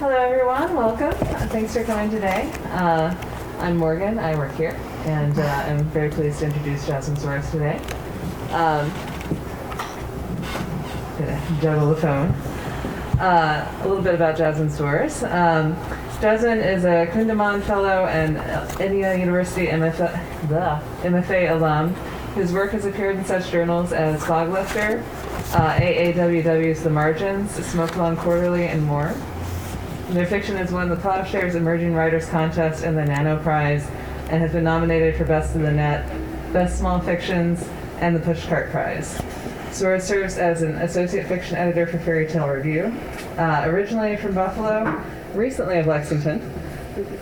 Hello everyone, welcome. Thanks for coming today. I'm Morgan, I work here, and I'm very pleased to introduce Jasmine Soares today. Gonna juggle the phone. A little bit about Jasmine Soares. Jasmine is a Kundiman Fellow and Indiana University MFA alum whose work has appeared in such journals as Foglifter, AAWW's The Margins, Smoke Long Quarterly, and more. Their fiction has won the Plowshares Emerging Writers Contest and the Nano Prize, and has been nominated for Best in the Net, Best Small Fictions, and the Pushcart Prize. Soares serves as an associate fiction editor for Fairy Tale Review. Originally from Buffalo, recently of Lexington,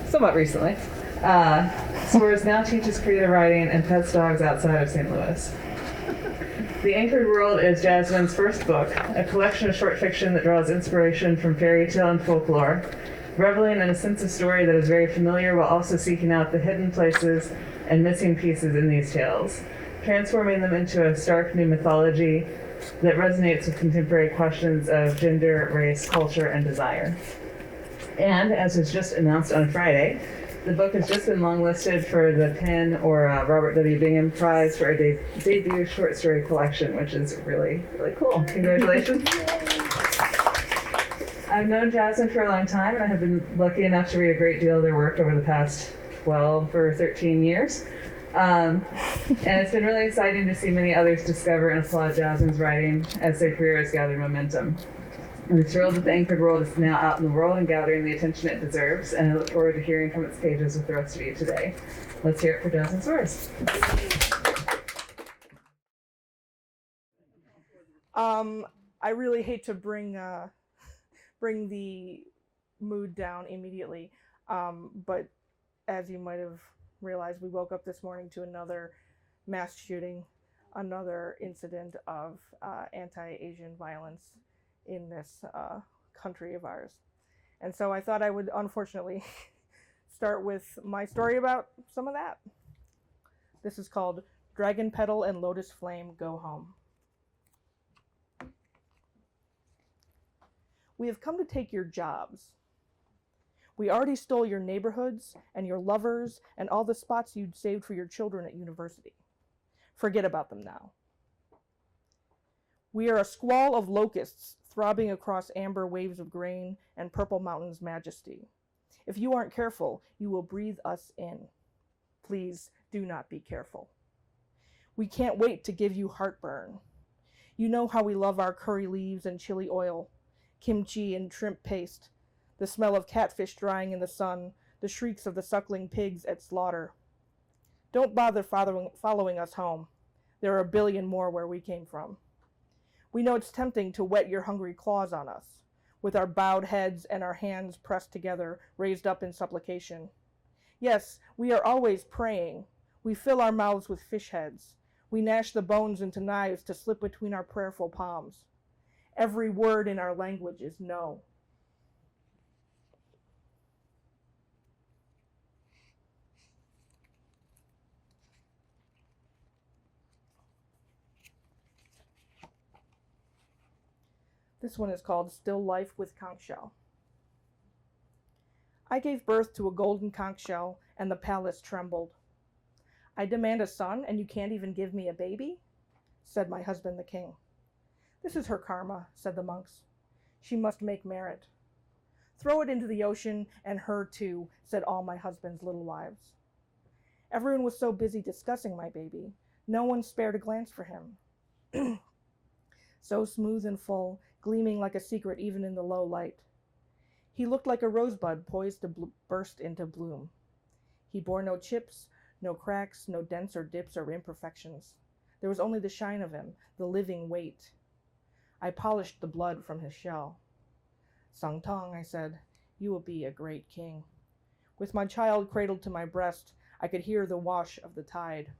somewhat recently, Soares now teaches creative writing and pets dogs outside of St. Louis. The Anchored World is Jasmine's first book, a collection of short fiction that draws inspiration from fairy tale and folklore, reveling in a sense of story that is very familiar while also seeking out the hidden places and missing pieces in these tales, transforming them into a stark new mythology that resonates with contemporary questions of gender, race, culture, and desire. And, as was just announced on Friday, the book has just been longlisted for the PEN or Robert W. Bingham Prize for a debut short story collection, which is really, really cool. Congratulations. I've known Jasmine for a long time, and I have been lucky enough to read a great deal of their work over the past 12 or 13 years. And it's been really exciting to see many others discover and applaud Jasmine's writing as their careers gather momentum. I'm thrilled that The Anchored World is now out in the world and gathering the attention it deserves, and I look forward to hearing from its pages with the rest of you today. Let's hear it for Jasmine Soares. I really hate to bring the mood down immediately, but as you might have realized, we woke up this morning to another mass shooting, another incident of anti-Asian violence in this country of ours. And so I thought I would unfortunately start with my story about some of that. This is called Dragon Petal and Lotus Flame Go Home. We have come to take your jobs. We already stole your neighborhoods and your lovers and all the spots you'd saved for your children at university. Forget about them now. We are a squall of locusts throbbing across amber waves of grain and purple mountains' majesty. If you aren't careful, you will breathe us in. Please do not be careful. We can't wait to give you heartburn. You know how we love our curry leaves and chili oil, kimchi and shrimp paste, the smell of catfish drying in the sun, the shrieks of the suckling pigs at slaughter. Don't bother following us home. There are a billion more where we came from. We know it's tempting to wet your hungry claws on us, with our bowed heads and our hands pressed together, raised up in supplication. Yes, we are always praying. We fill our mouths with fish heads. We gnash the bones into knives to slip between our prayerful palms. Every word in our language is no. This one is called Still Life with Conch Shell. I gave birth to a golden conch shell, and the palace trembled. I demand a son, and you can't even give me a baby? Said my husband the king. This is her karma, said the monks. She must make merit. Throw it into the ocean, and her too, said all my husband's little wives. Everyone was so busy discussing my baby, no one spared a glance for him. So smooth and full, gleaming like a secret even in the low light. He looked like a rosebud poised to burst into bloom. He bore no chips, no cracks, no dents or dips or imperfections. There was only the shine of him, the living weight. I polished the blood from his shell. Sung Tong, I said, you will be a great king. With my child cradled to my breast, I could hear the wash of the tide.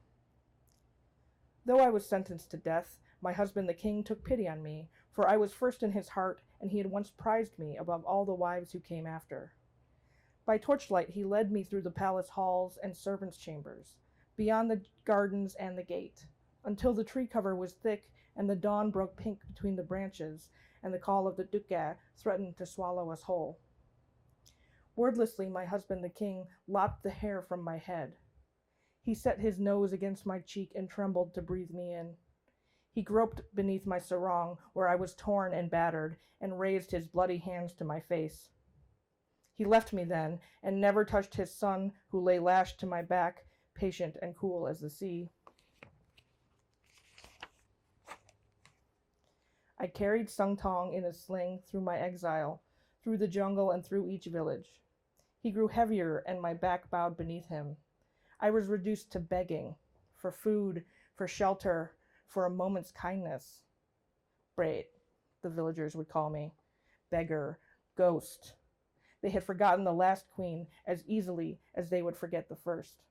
Though I was sentenced to death, my husband the king took pity on me, for I was first in his heart, and he had once prized me above all the wives who came after. By torchlight he led me through the palace halls and servants' chambers, beyond the gardens and the gate, until the tree cover was thick and the dawn broke pink between the branches, and the call of the dukkha threatened to swallow us whole. Wordlessly, my husband the king lopped the hair from my head. He set his nose against my cheek and trembled to breathe me in. He groped beneath my sarong, where I was torn and battered, and raised his bloody hands to my face. He left me then, and never touched his son, who lay lashed to my back, patient and cool as the sea. I carried Sung Tong in a sling through my exile, through the jungle and through each village. He grew heavier, and my back bowed beneath him. I was reduced to begging, for food, for shelter, for a moment's kindness. Brait, the villagers would call me. Beggar, ghost. They had forgotten the last queen as easily as they would forget the first.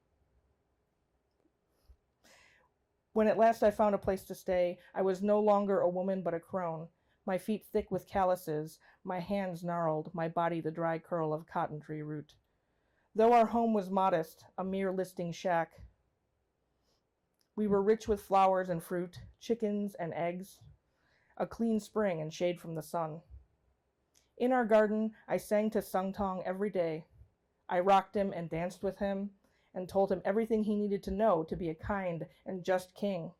When at last I found a place to stay, I was no longer a woman but a crone, my feet thick with calluses, my hands gnarled, my body the dry curl of cotton tree root. Though our home was modest, a mere listing shack, we were rich with flowers and fruit, chickens and eggs, a clean spring and shade from the sun. In our garden, I sang to Sung Tong every day. I rocked him and danced with him, and told him everything he needed to know to be a kind and just king.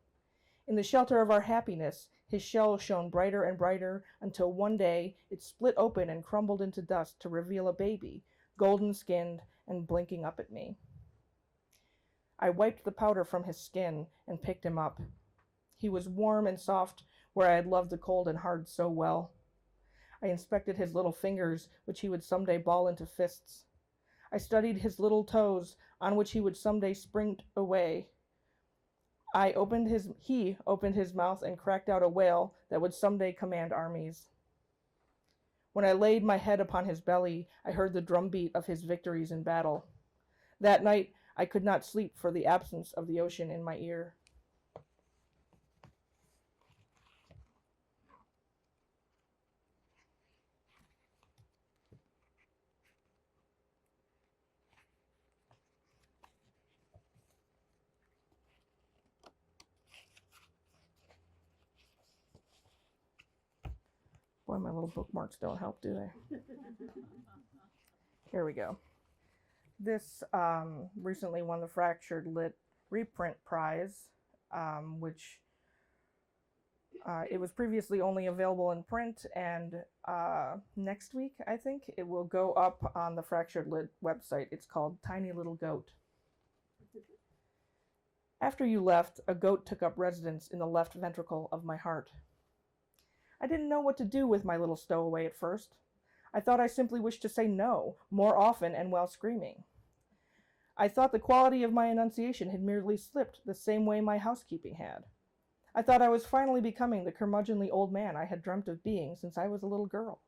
In the shelter of our happiness, his shell shone brighter and brighter until one day it split open and crumbled into dust to reveal a baby, golden-skinned and blinking up at me. I wiped the powder from his skin and picked him up. He was warm and soft where I had loved the cold and hard so well. I inspected his little fingers, which he would someday ball into fists. I studied his little toes, on which he would someday spring away. He opened his mouth and cracked out a wail that would someday command armies. When I laid my head upon his belly, I heard the drumbeat of his victories in battle. That night, I could not sleep for the absence of the ocean in my ear. Boy, my little bookmarks don't help, do they? Here we go. This recently won the Fractured Lit reprint prize, which it was previously only available in print, and next week, I think, it will go up on the Fractured Lit website. It's called Tiny Little Goat. After you left, a goat took up residence in the left ventricle of my heart. I didn't know what to do with my little stowaway at first. I thought I simply wished to say no, more often and while screaming. I thought the quality of my enunciation had merely slipped the same way my housekeeping had. I thought I was finally becoming the curmudgeonly old man I had dreamt of being since I was a little girl.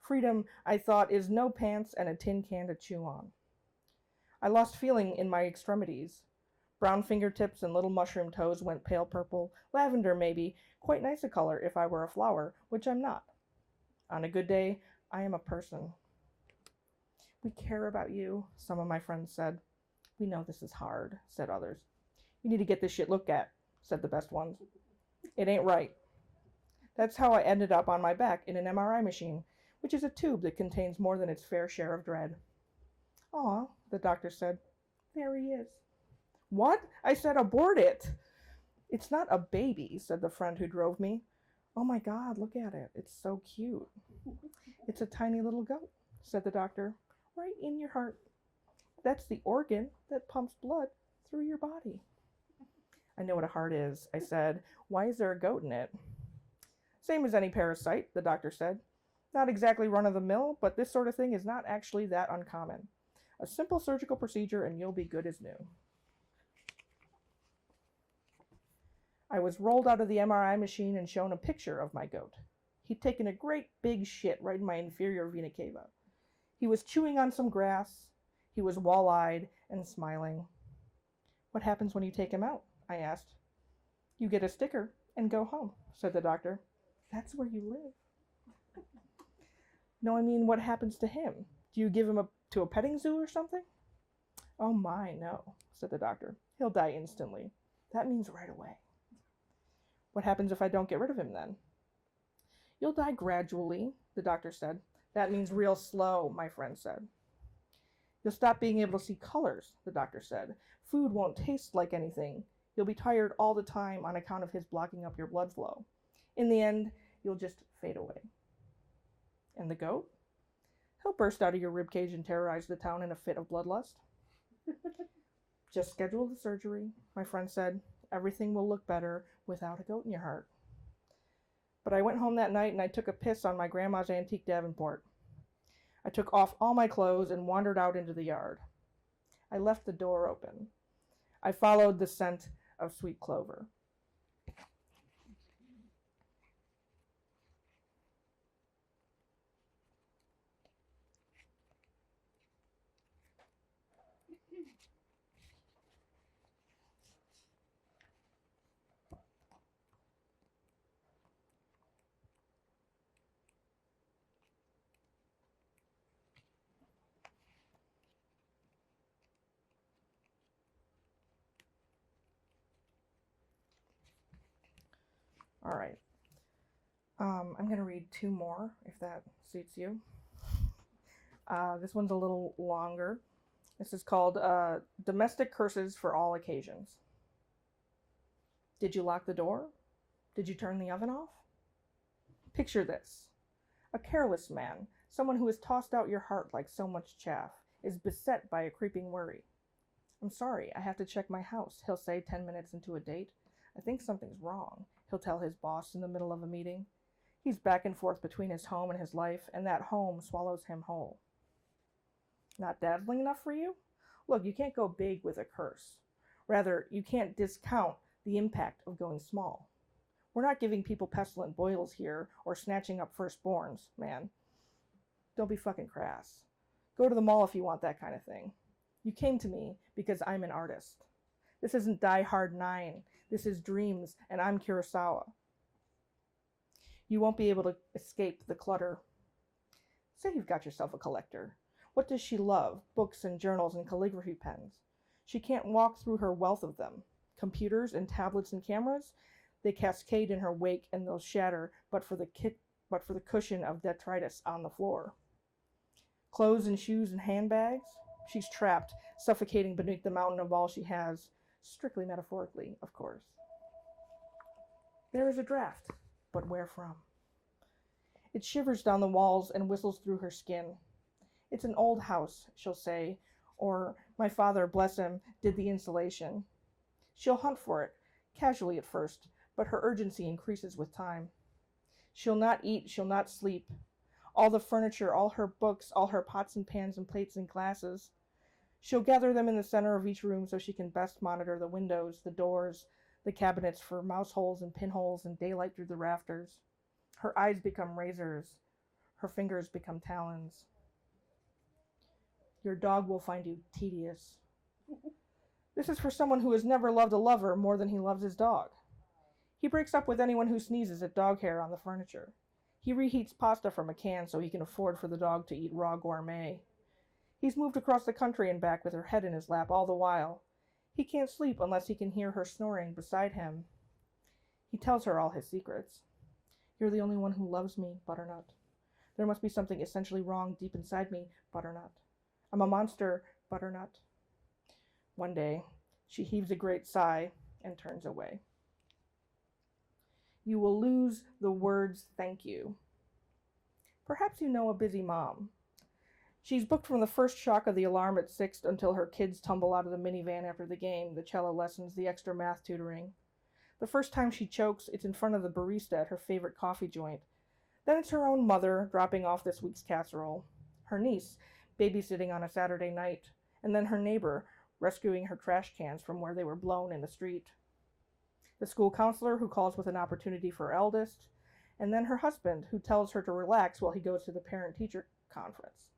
Freedom, I thought, is no pants and a tin can to chew on. I lost feeling in my extremities. Brown fingertips and little mushroom toes went pale purple, lavender maybe, quite nice a color if I were a flower, which I'm not. On a good day, I am a person. We care about you, some of my friends said. We know this is hard, said others. You need to get this shit looked at, said the best ones. It ain't right. That's how I ended up on my back in an MRI machine, which is a tube that contains more than its fair share of dread. Aw, the doctor said. There he is. What? I said abort it. It's not a baby, said the friend who drove me. Oh my God, look at it. It's so cute. It's a tiny little goat, said the doctor. Right in your heart. That's the organ that pumps blood through your body. I know what a heart is, I said. Why is there a goat in it? Same as any parasite, the doctor said. Not exactly run-of-the-mill, but this sort of thing is not actually that uncommon. A simple surgical procedure and you'll be good as new. I was rolled out of the MRI machine and shown a picture of my goat. He'd taken a great big shit right in my inferior vena cava. He was chewing on some grass. He was wall-eyed and smiling. What happens when you take him out? I asked. You get a sticker and go home, said the doctor. That's where you live. No, I mean, what happens to him? Do you give him to a petting zoo or something? Oh my, no, said the doctor. He'll die instantly. That means right away. What happens if I don't get rid of him then? You'll die gradually, the doctor said. That means real slow, my friend said. You'll stop being able to see colors, the doctor said. Food won't taste like anything. You'll be tired all the time on account of his blocking up your blood flow. In the end, you'll just fade away. And the goat? He'll burst out of your ribcage and terrorize the town in a fit of bloodlust. Just schedule the surgery, my friend said. Everything will look better without a goat in your heart. But I went home that night and I took a piss on my grandma's antique Davenport. I took off all my clothes and wandered out into the yard. I left the door open. I followed the scent of sweet clover. All right. I'm going to read two more, if that suits you. This one's a little longer. This is called Domestic Curses for All Occasions. Did you lock the door? Did you turn the oven off? Picture this. A careless man, someone who has tossed out your heart like so much chaff, is beset by a creeping worry. I'm sorry, I have to check my house, he'll say 10 minutes into a date. I think something's wrong, he'll tell his boss in the middle of a meeting. He's back and forth between his home and his life, and that home swallows him whole. Not dazzling enough for you? Look, you can't go big with a curse. Rather, you can't discount the impact of going small. We're not giving people pestilent boils here or snatching up firstborns, man. Don't be fucking crass. Go to the mall if you want that kind of thing. You came to me because I'm an artist. This isn't Die Hard 9. This is Dreams, and I'm Kurosawa. You won't be able to escape the clutter. Say you've got yourself a collector. What does she love? Books and journals and calligraphy pens. She can't walk through her wealth of them. Computers and tablets and cameras, they cascade in her wake and they'll shatter, but for the cushion of detritus on the floor. Clothes and shoes and handbags, she's trapped, suffocating beneath the mountain of all she has, strictly metaphorically, of course. There is a draft, but where from? It shivers down the walls and whistles through her skin. It's an old house, she'll say, or my father, bless him, did the insulation. She'll hunt for it, casually at first, but her urgency increases with time. She'll not eat, she'll not sleep. All the furniture, all her books, all her pots and pans and plates and glasses. She'll gather them in the center of each room so she can best monitor the windows, the doors, the cabinets for mouse holes and pinholes and daylight through the rafters. Her eyes become razors. Her fingers become talons. Your dog will find you tedious. This is for someone who has never loved a lover more than he loves his dog. He breaks up with anyone who sneezes at dog hair on the furniture. He reheats pasta from a can so he can afford for the dog to eat raw gourmet. He's moved across the country and back with her head in his lap all the while. He can't sleep unless he can hear her snoring beside him. He tells her all his secrets. You're the only one who loves me, Butternut. There must be something essentially wrong deep inside me, Butternut. I'm a monster, Butternut. One day, she heaves a great sigh and turns away. You will lose the words thank you. Perhaps you know a busy mom. She's booked from the first shock of the alarm at 6 until her kids tumble out of the minivan after the game, the cello lessons, the extra math tutoring. The first time she chokes, it's in front of the barista at her favorite coffee joint. Then it's her own mother dropping off this week's casserole. Her niece, babysitting on a Saturday night. And then her neighbor, rescuing her trash cans from where they were blown in the street. The school counselor who calls with an opportunity for her eldest. And then her husband, who tells her to relax while he goes to the parent-teacher conference.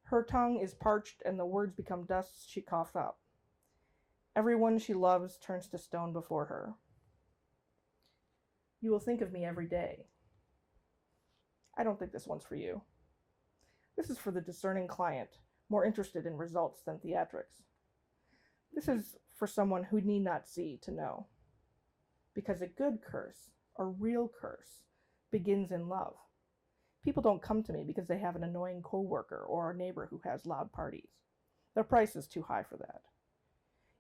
Her tongue is parched and the words become dust she coughs up. Everyone she loves turns to stone before her. You will think of me every day. I don't think this one's for you. This is for the discerning client, more interested in results than theatrics. This is for someone who need not see to know. Because a good curse, a real curse, begins in love. People don't come to me because they have an annoying coworker or a neighbor who has loud parties. The price is too high for that.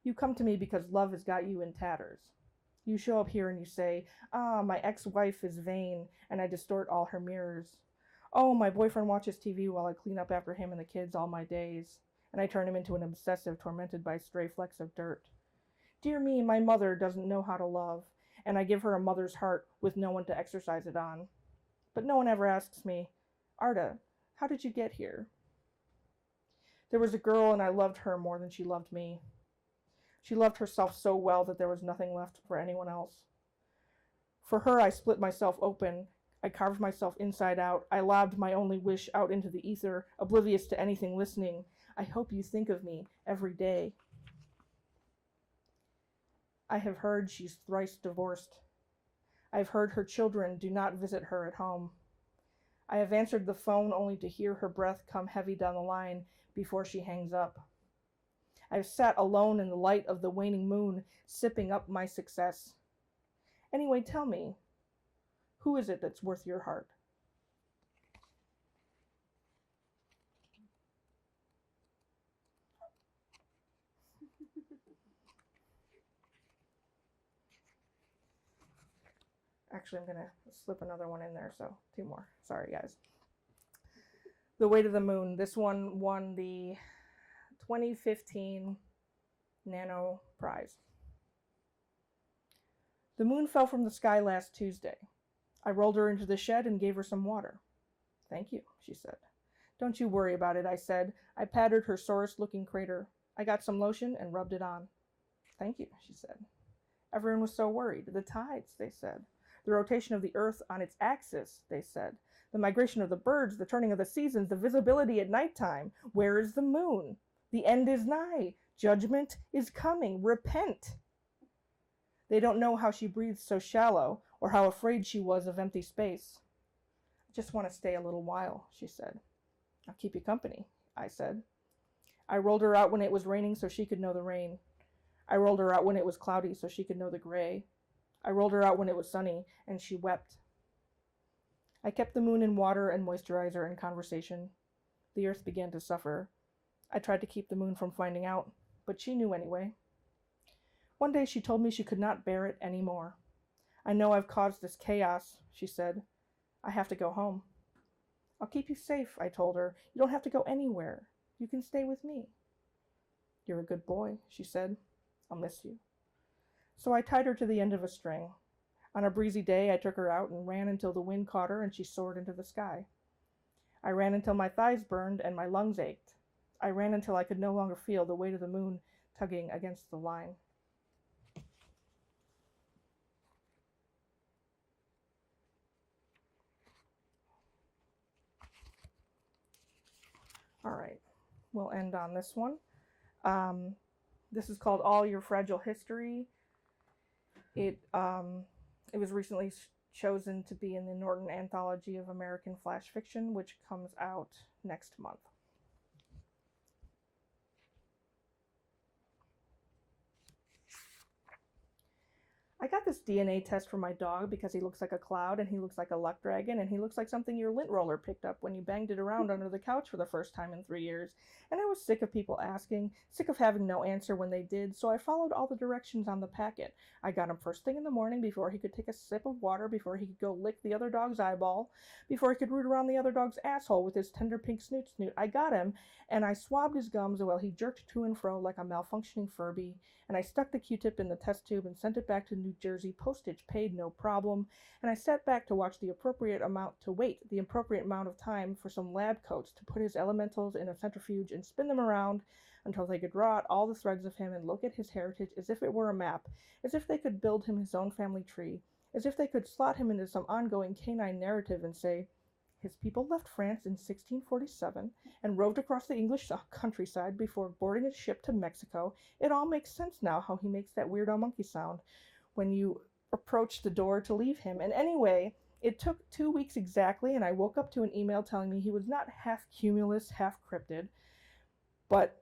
You come to me because love has got you in tatters. You show up here and you say, my ex-wife is vain and I distort all her mirrors. Oh, my boyfriend watches TV while I clean up after him and the kids all my days. And I turn him into an obsessive tormented by stray flecks of dirt. Dear me, my mother doesn't know how to love, and I give her a mother's heart with no one to exercise it on. But no one ever asks me, Arda, how did you get here? There was a girl and I loved her more than she loved me. She loved herself so well that there was nothing left for anyone else. For her, I split myself open. I carved myself inside out. I lobbed my only wish out into the ether, oblivious to anything listening. I hope you think of me every day. I have heard she's thrice divorced. I have heard her children do not visit her at home. I have answered the phone only to hear her breath come heavy down the line before she hangs up. I have sat alone in the light of the waning moon, sipping up my success. Anyway, tell me, who is it that's worth your heart? Actually, I'm going to slip another one in there, so 2 more. Sorry, guys. The Way to the Moon. This one won the 2015 Nano Prize. The moon fell from the sky last Tuesday. I rolled her into the shed and gave her some water. Thank you, she said. Don't you worry about it, I said. I patted her sorest-looking crater. I got some lotion and rubbed it on. Thank you, she said. Everyone was so worried. The tides, they said. The rotation of the earth on its axis, they said. The migration of the birds, the turning of the seasons, the visibility at nighttime. Where is the moon? The end is nigh. Judgment is coming. Repent. They don't know how she breathed so shallow, or how afraid she was of empty space. I just want to stay a little while, she said. I'll keep you company, I said. I rolled her out when it was raining so she could know the rain. I rolled her out when it was cloudy so she could know the gray. I rolled her out when it was sunny, and she wept. I kept the moon in water and moisturizer and conversation. The earth began to suffer. I tried to keep the moon from finding out, but she knew anyway. One day she told me she could not bear it any more. I know I've caused this chaos, she said. I have to go home. I'll keep you safe, I told her. You don't have to go anywhere. You can stay with me. You're a good boy, she said. I'll miss you. So I tied her to the end of a string. On a breezy day, I took her out and ran until the wind caught her and she soared into the sky. I ran until my thighs burned and my lungs ached. I ran until I could no longer feel the weight of the moon tugging against the line. All right, we'll end on this one. This is called All Your Fragile History. It was recently chosen to be in the Norton Anthology of American Flash Fiction, which comes out next month. I got this DNA test for my dog because he looks like a cloud and he looks like a luck dragon and he looks like something your lint roller picked up when you banged it around under the couch for the first time in 3 years. And I was sick of people asking, sick of having no answer when they did, so I followed all the directions on the packet. I got him first thing in the morning before he could take a sip of water, before he could go lick the other dog's eyeball, before he could root around the other dog's asshole with his tender pink snoot. I got him, and I swabbed his gums while he jerked to and fro like a malfunctioning Furby, and I stuck the Q-tip in the test tube and sent it back to New Jersey, postage paid, no problem, and I sat back to wait the appropriate amount of time for some lab coats to put his elementals in a centrifuge and spin them around until they could draw out all the threads of him and look at his heritage as if it were a map, as if they could build him his own family tree, as if they could slot him into some ongoing canine narrative and say, his people left France in 1647 and roved across the English countryside before boarding a ship to Mexico. It all makes sense now how he makes that weirdo monkey sound when you approach the door to leave him. And anyway, it took 2 weeks exactly, and I woke up to an email telling me he was not half cumulus, half cryptid, but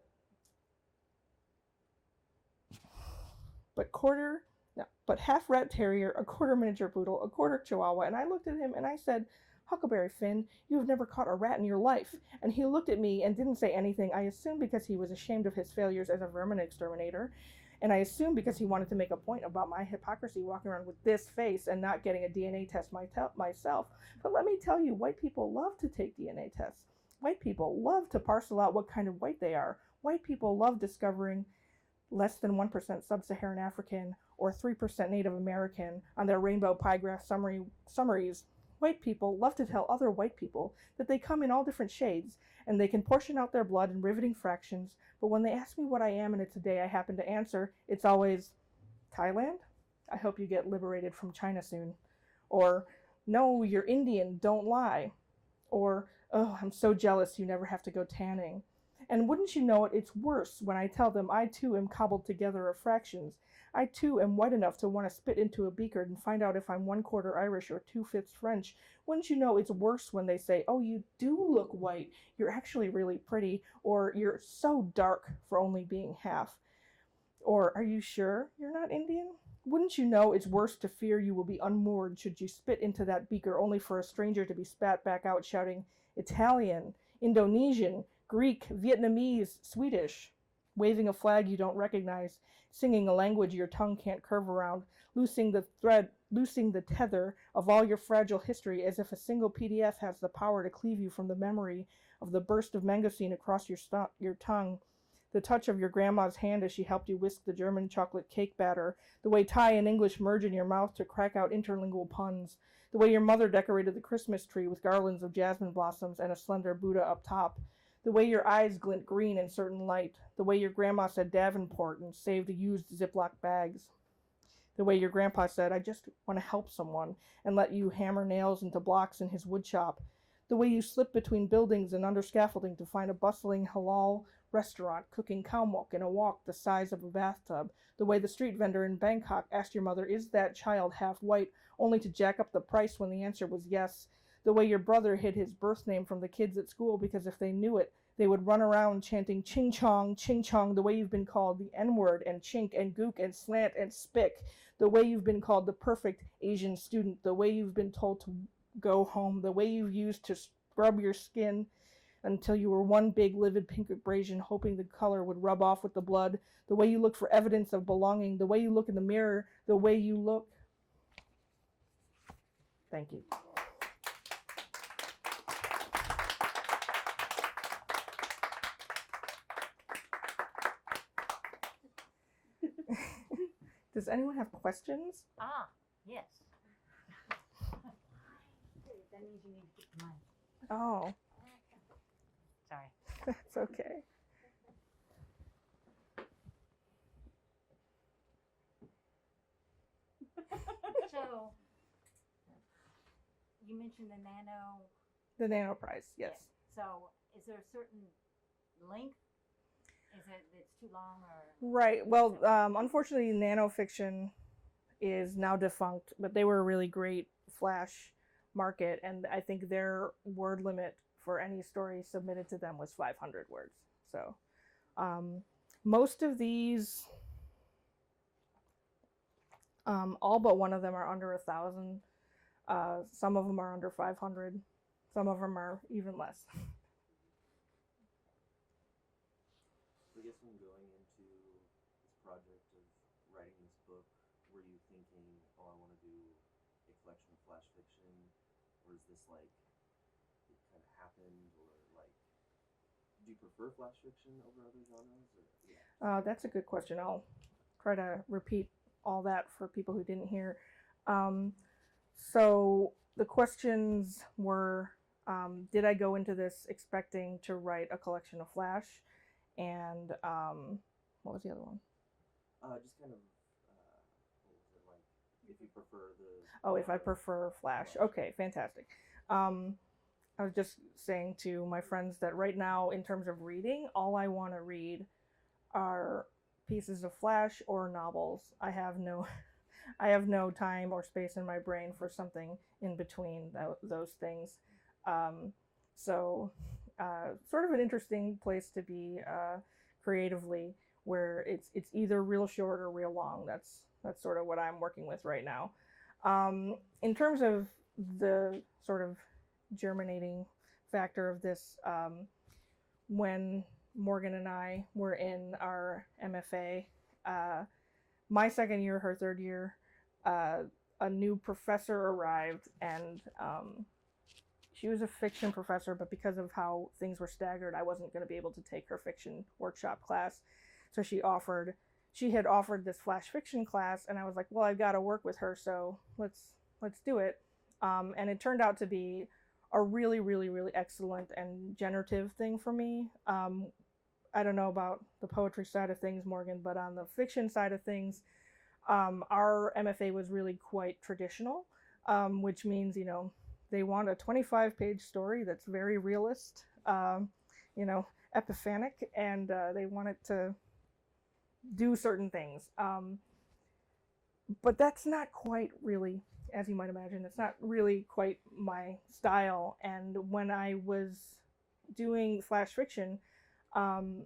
half rat terrier, a quarter miniature poodle, a quarter chihuahua. And I looked at him and I said, "Huckleberry Finn, you have never caught a rat in your life." And he looked at me and didn't say anything, I assume because he was ashamed of his failures as a vermin exterminator. And I assume because he wanted to make a point about my hypocrisy walking around with this face and not getting a DNA test myself. But let me tell you, white people love to take DNA tests. White people love to parcel out what kind of white they are. White people love discovering less than 1% sub-Saharan African or 3% Native American on their rainbow pie graph summaries. White people love to tell other white people that they come in all different shades and they can portion out their blood in riveting fractions, but when they ask me what I am and it's a day I happen to answer, it's always, "Thailand? I hope you get liberated from China soon." Or, "No, you're Indian, don't lie." Or, "Oh, I'm so jealous you never have to go tanning." And wouldn't you know it, it's worse when I tell them I too am cobbled together of fractions. I too am white enough to want to spit into a beaker and find out if I'm 1/4 Irish or 2/5 French. Wouldn't you know it's worse when they say, "Oh, you do look white. You're actually really pretty," or "You're so dark for only being half." Or, "Are you sure you're not Indian?" Wouldn't you know it's worse to fear you will be unmoored should you spit into that beaker only for a stranger to be spat back out shouting Italian, Indonesian, Greek, Vietnamese, Swedish, waving a flag you don't recognize, singing a language your tongue can't curve around, loosing the tether of all your fragile history as if a single PDF has the power to cleave you from the memory of the burst of mangosteen across your tongue, the touch of your grandma's hand as she helped you whisk the German chocolate cake batter, the way Thai and English merge in your mouth to crack out interlingual puns, the way your mother decorated the Christmas tree with garlands of jasmine blossoms and a slender Buddha up top, the way your eyes glint green in certain light, the way your grandma said Davenport and saved used Ziploc bags, the way your grandpa said, "I just want to help someone," and let you hammer nails into blocks in his wood shop, the way you slip between buildings and under scaffolding to find a bustling halal restaurant cooking cow milk in a wok the size of a bathtub, the way the street vendor in Bangkok asked your mother, "Is that child half white?" only to jack up the price when the answer was yes, the way your brother hid his birth name from the kids at school because if they knew it, they would run around chanting ching chong, the way you've been called the N-word and chink and gook and slant and spick, the way you've been called the perfect Asian student, the way you've been told to go home, the way you've used to scrub your skin until you were one big livid pink abrasion hoping the color would rub off with the blood, the way you look for evidence of belonging, the way you look in the mirror, the way you look. Thank you. Does anyone have questions? Yes. That means you need to get the mic. Oh, Sorry. that's okay. So, you mentioned the nano. The Nano Prize, yes. So, is there a certain length? Is it it's too long or? Right. Well, unfortunately, nanofiction is now defunct, but they were a really great flash market, and I think their word limit for any story submitted to them was 500 words. So, most of these, all but one of them are under 1,000. Some of them are under 500. Some of them are even less. I guess when going into this project of writing this book, were you thinking, "Oh, I want to do a collection of flash fiction," or is this like it kind of happened, or like, do you prefer flash fiction over other genres? Or, yeah. That's a good question. I'll try to repeat all that for people who didn't hear. So the questions were, did I go into this expecting to write a collection of flash? And what was the other one? Just kind of, what was it like? If you prefer the. Oh, if I prefer flash. Okay, fantastic. I was just saying to my friends that right now, in terms of reading, all I want to read are pieces of flash or novels. I have no time or space in my brain for something in between those things. So sort of an interesting place to be creatively, where it's either real short or real long. That's sort of what I'm working with right now. In terms of the sort of germinating factor of this when Morgan and I were in our MFA. My second year, her third year, a new professor arrived, and she was a fiction professor, but because of how things were staggered, I wasn't going to be able to take her fiction workshop class. So she had offered this flash fiction class, and I was like, well, I've got to work with her, so let's do it. And it turned out to be a really, really, really excellent and generative thing for me. I don't know about the poetry side of things, Morgan, but on the fiction side of things, our MFA was really quite traditional, which means, they want a 25-page story that's very realist, epiphanic, and they want it to do certain things. But that's not quite really, as you might imagine, it's not really quite my style. And when I was doing flash fiction, so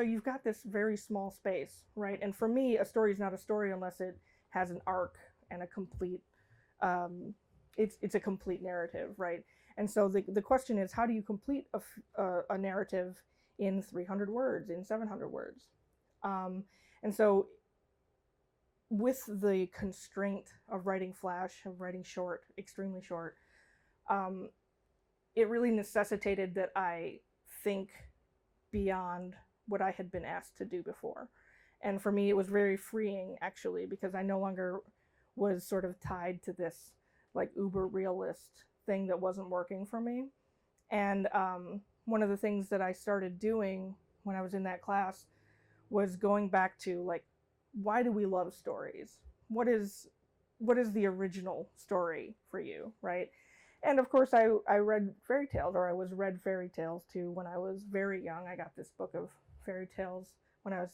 you've got this very small space, right? And for me, a story is not a story unless it has an arc and a complete, it's a complete narrative, right? And so the question is, how do you complete a narrative in 300 words, in 700 words? And so with the constraint of writing flash, of writing short, extremely short, it really necessitated that I think beyond what I had been asked to do before. And for me, it was very freeing, actually, because I no longer was sort of tied to this like uber realist thing that wasn't working for me. And one of the things that I started doing when I was in that class was going back to like, why do we love stories? What is the original story for you, right? And of course, I read fairy tales, or I was read fairy tales too when I was very young. I got this book of fairy tales when I was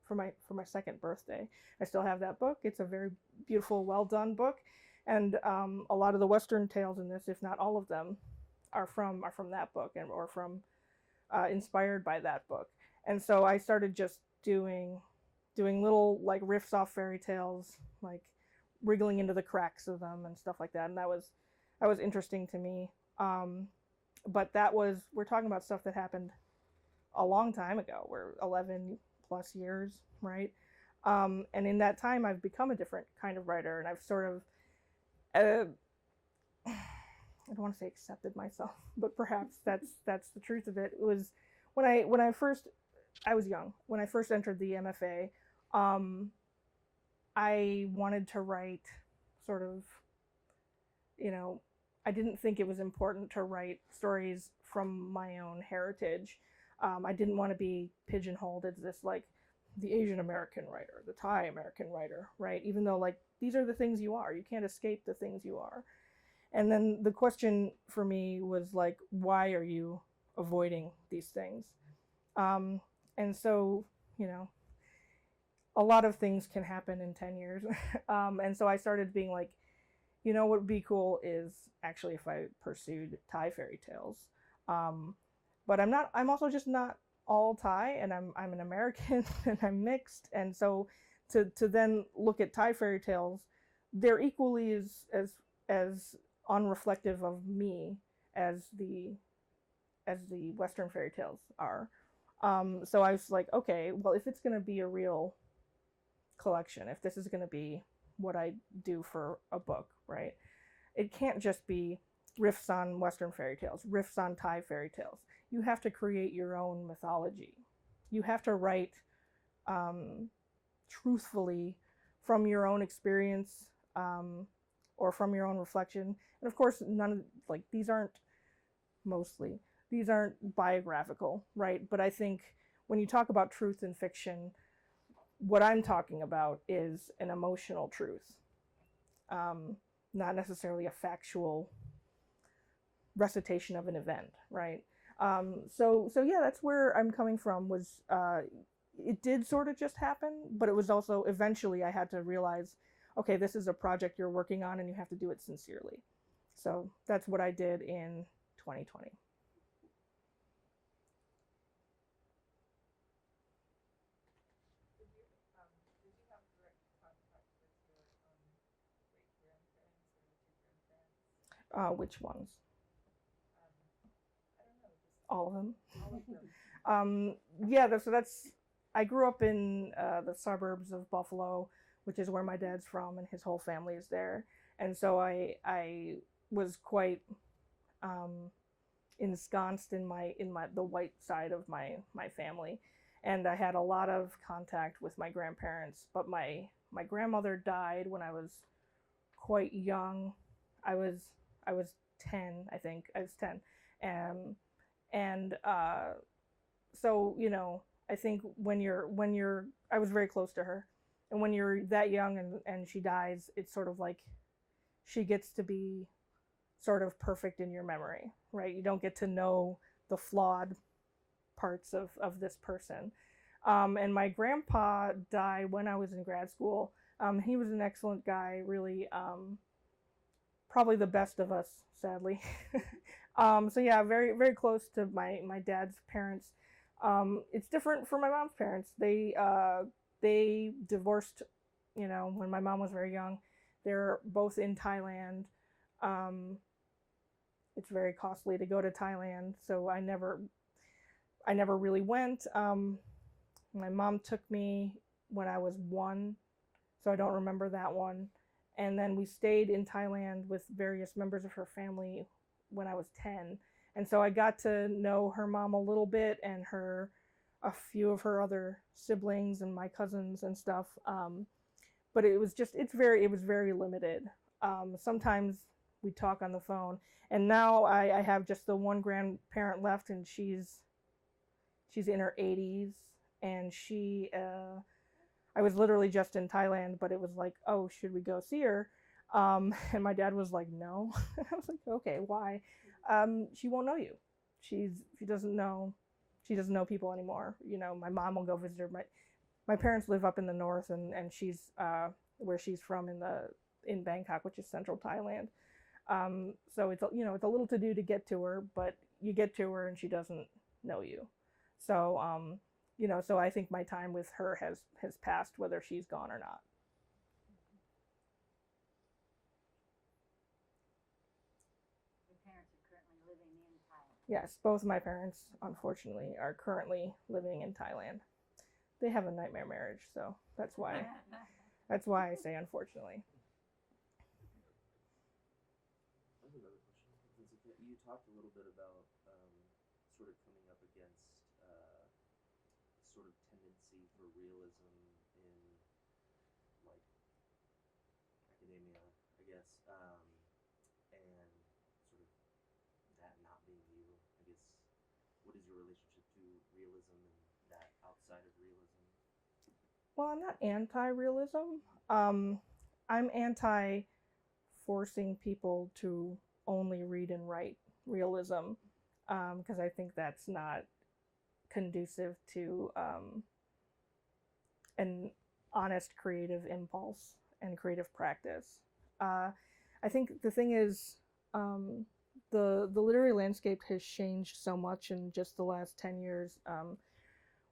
for my second birthday. I still have that book. It's a very beautiful, well done book, and a lot of the Western tales in this, if not all of them, are from that book or from inspired by that book. And so I started just doing little like riffs off fairy tales, like wriggling into the cracks of them and stuff like that. And that was interesting to me. But we're talking about stuff that happened a long time ago. We're 11 plus years, right? And in that time, I've become a different kind of writer, and I've sort of, I don't want to say accepted myself, but perhaps that's the truth of it. It was when I was young. When I first entered the MFA, I wanted to write sort of, I didn't think it was important to write stories from my own heritage. I didn't want to be pigeonholed as this like the Asian American writer, the Thai American writer, right? Even though like these are the things you are, you can't escape the things you are. And then the question for me was like, why are you avoiding these things? And so, a lot of things can happen in 10 years. And so I started being like, what would be cool is actually if I pursued Thai fairy tales. But I'm also just not all Thai, and I'm an American and I'm mixed. And so to then look at Thai fairy tales, they're equally as unreflective of me as the Western fairy tales are. So I was like, okay, well, if it's going to be a real collection, if this is going to be what I do for a book, right? It can't just be riffs on Western fairy tales, riffs on Thai fairy tales. You have to create your own mythology. You have to write truthfully from your own experience or from your own reflection. And of course, these aren't biographical, right? But I think when you talk about truth in fiction, what I'm talking about is an emotional truth, not necessarily a factual recitation of an event, right? So yeah, that's where I'm coming from. Was it did sort of just happen, but it was also eventually I had to realize, okay, this is a project you're working on, and you have to do it sincerely. So that's what I did in 2020. Which ones? I don't know, just All of them. all of them. So that's. I grew up in the suburbs of Buffalo, which is where my dad's from, and his whole family is there. And so I was quite ensconced in my the white side of my family, and I had a lot of contact with my grandparents. But my grandmother died when I was quite young. I was 10, I think. I was 10, and so I think when you're I was very close to her, and when you're that young and she dies, it's sort of like she gets to be sort of perfect in your memory, right? You don't get to know the flawed parts of this person. And my grandpa died when I was in grad school. He was an excellent guy, really, probably the best of us, sadly. So yeah, very very close to my dad's parents. It's different for my mom's parents. They divorced, when my mom was very young. They're both in Thailand. Um, it's very costly to go to Thailand, so I never really went. My mom took me when I was 1, so I don't remember that one. And then we stayed in Thailand with various members of her family when I was 10. And so I got to know her mom a little bit, and a few of her other siblings and my cousins and stuff. But it was very limited. Sometimes we talk on the phone, and now I have just the one grandparent left, and she's in her 80s, and I was literally just in Thailand, but it was like, oh, should we go see her? And my dad was like, no. I was like, okay, why? She won't know you. She doesn't know people anymore. My mom will go visit her. My parents live up in the north, and she's where she's from in Bangkok, which is central Thailand. So it's it's a little to do to get to her, but you get to her and she doesn't know you. So so I think my time with her has passed, whether she's gone or not. Your parents are currently living in Thailand. Yes, both my parents, unfortunately, are currently living in Thailand. They have a nightmare marriage, so that's why I say unfortunately. I have another question. You talked a little bit about sort of coming up against sort of tendency for realism in like academia, I guess, and sort of that not being you. I guess, what is your relationship to realism and that outside of realism? Well, I'm not anti-realism. I'm anti forcing people to only read and write realism, because I think that's not conducive to an honest creative impulse and creative practice. I think the thing is, the literary landscape has changed so much in just the last 10 years.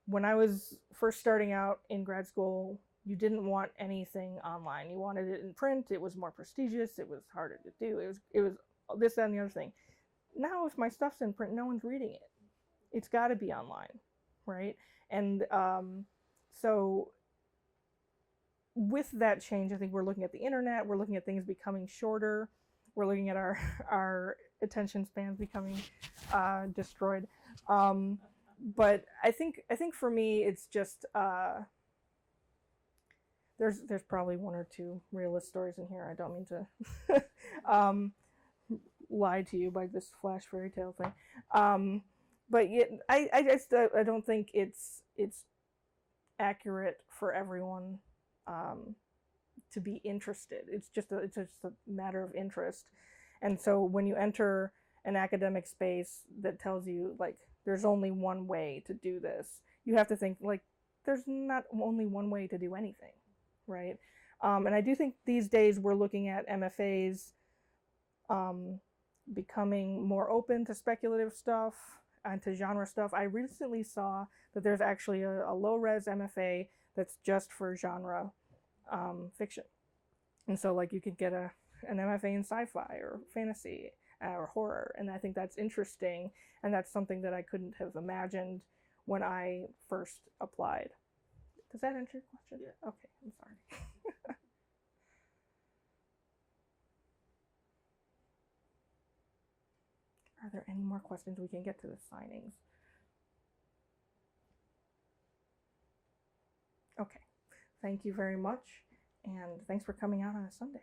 When I was first starting out in grad school, you didn't want anything online. You wanted it in print. It was more prestigious. It was harder to do. It was this, that, and the other thing. Now, if my stuff's in print, no one's reading it. It's got to be online, right? And so with that change, I think we're looking at the internet. We're looking at things becoming shorter. We're looking at our attention spans becoming destroyed. But I think for me, it's just there's probably one or two realist stories in here. I don't mean to lie to you by this flash fairy tale thing. But yet, I don't think it's accurate for everyone to be interested. It's just a matter of interest. And so when you enter an academic space that tells you like there's only one way to do this, you have to think like there's not only one way to do anything, right? And I do think these days we're looking at MFAs becoming more open to speculative stuff and to genre stuff. I recently saw that there's actually a low-res MFA that's just for genre fiction. And so like you could get an MFA in sci-fi or fantasy or horror, and I think that's interesting, and that's something that I couldn't have imagined when I first applied. Does that answer your question? Yeah. Okay, I'm sorry. Are there any more questions? We can get to the signings. Okay, thank you very much, and thanks for coming out on a Sunday.